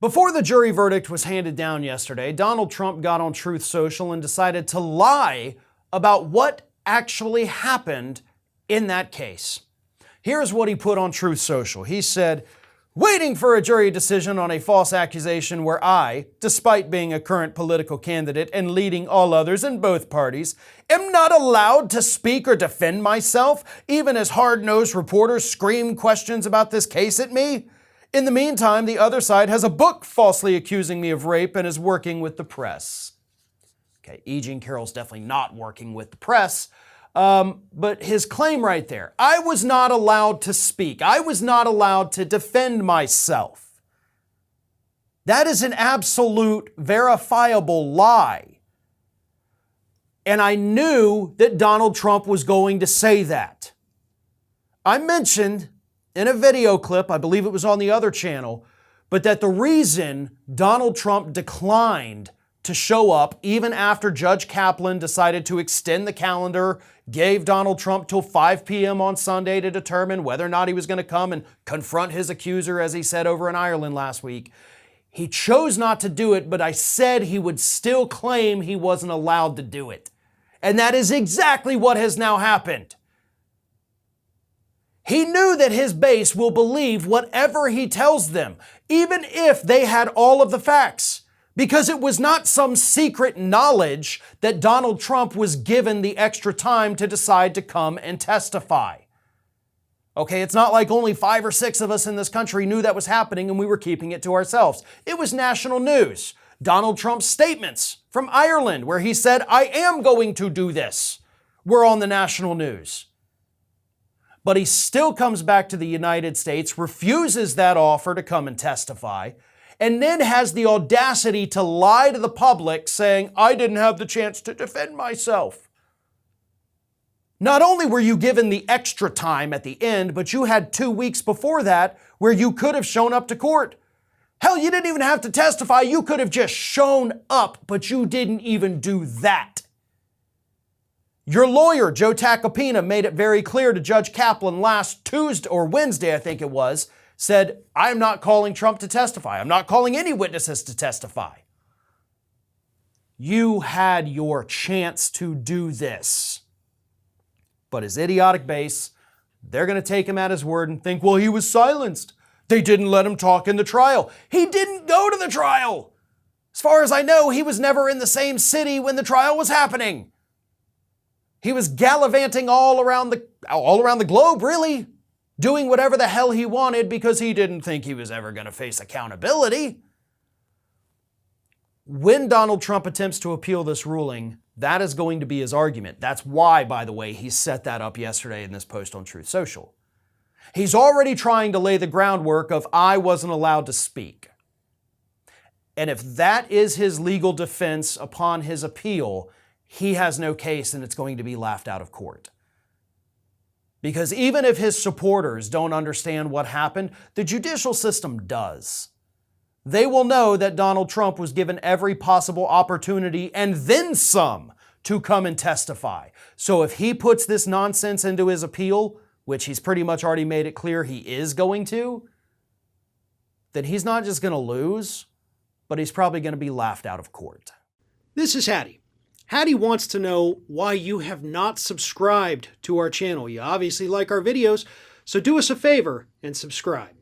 Before the jury verdict was handed down yesterday, Donald Trump got on Truth Social and decided to lie about what actually happened in that case. Here's what he put on Truth Social. He said, "Waiting for a jury decision on a false accusation where I, despite being a current political candidate and leading all others in both parties, am not allowed to speak or defend myself, even as hard-nosed reporters scream questions about this case at me. In the meantime, the other side has a book falsely accusing me of rape and is working with the press." Okay, E. Jean Carroll's definitely not working with the press. But his claim right there, I was not allowed to speak. I was not allowed to defend myself. That is an absolute verifiable lie. And I knew that Donald Trump was going to say that. I mentioned in a video clip, I believe it was on the other channel, but that the reason Donald Trump declined to show up even after Judge Kaplan decided to extend the calendar, gave Donald Trump till 5 p.m. on Sunday to determine whether or not he was going to come and confront his accuser, as he said over in Ireland last week. He chose not to do it, but I said he would still claim he wasn't allowed to do it. And that is exactly what has now happened. He knew that his base will believe whatever he tells them, even if they had all of the facts. Because it was not some secret knowledge that Donald Trump was given the extra time to decide to come and testify. Okay, it's not like only 5 or 6 of us in this country knew that was happening and we were keeping it to ourselves. It was national news. Donald Trump's statements from Ireland, where he said, "I am going to do this," were on the national news. But he still comes back to the United States, refuses that offer to come and testify, and then has the audacity to lie to the public saying, "I didn't have the chance to defend myself." Not only were you given the extra time at the end, but you had 2 weeks before that where you could have shown up to court. Hell, you didn't even have to testify. You could have just shown up, but you didn't even do that. Your lawyer, Joe Tacopina, made it very clear to Judge Kaplan last Tuesday or Wednesday, I think it was, said, "I'm not calling Trump to testify. I'm not calling any witnesses to testify." You had your chance to do this. But his idiotic base, they're going to take him at his word and think, well, he was silenced. They didn't let him talk in the trial. He didn't go to the trial. As far as I know, he was never in the same city when the trial was happening. He was gallivanting all around the globe, really, doing whatever the hell he wanted because he didn't think he was ever going to face accountability. When Donald Trump attempts to appeal this ruling, that is going to be his argument. That's why, by the way, he set that up yesterday in this post on Truth Social. He's already trying to lay the groundwork of, I wasn't allowed to speak. And if that is his legal defense upon his appeal, he has no case and it's going to be laughed out of court. Because even if his supporters don't understand what happened, the judicial system does. They will know that Donald Trump was given every possible opportunity and then some to come and testify. So if he puts this nonsense into his appeal, which he's pretty much already made it clear he is going to, then he's not just going to lose, but he's probably going to be laughed out of court. This is Hattie. Hattie wants to know why you have not subscribed to our channel. You obviously like our videos, so do us a favor and subscribe.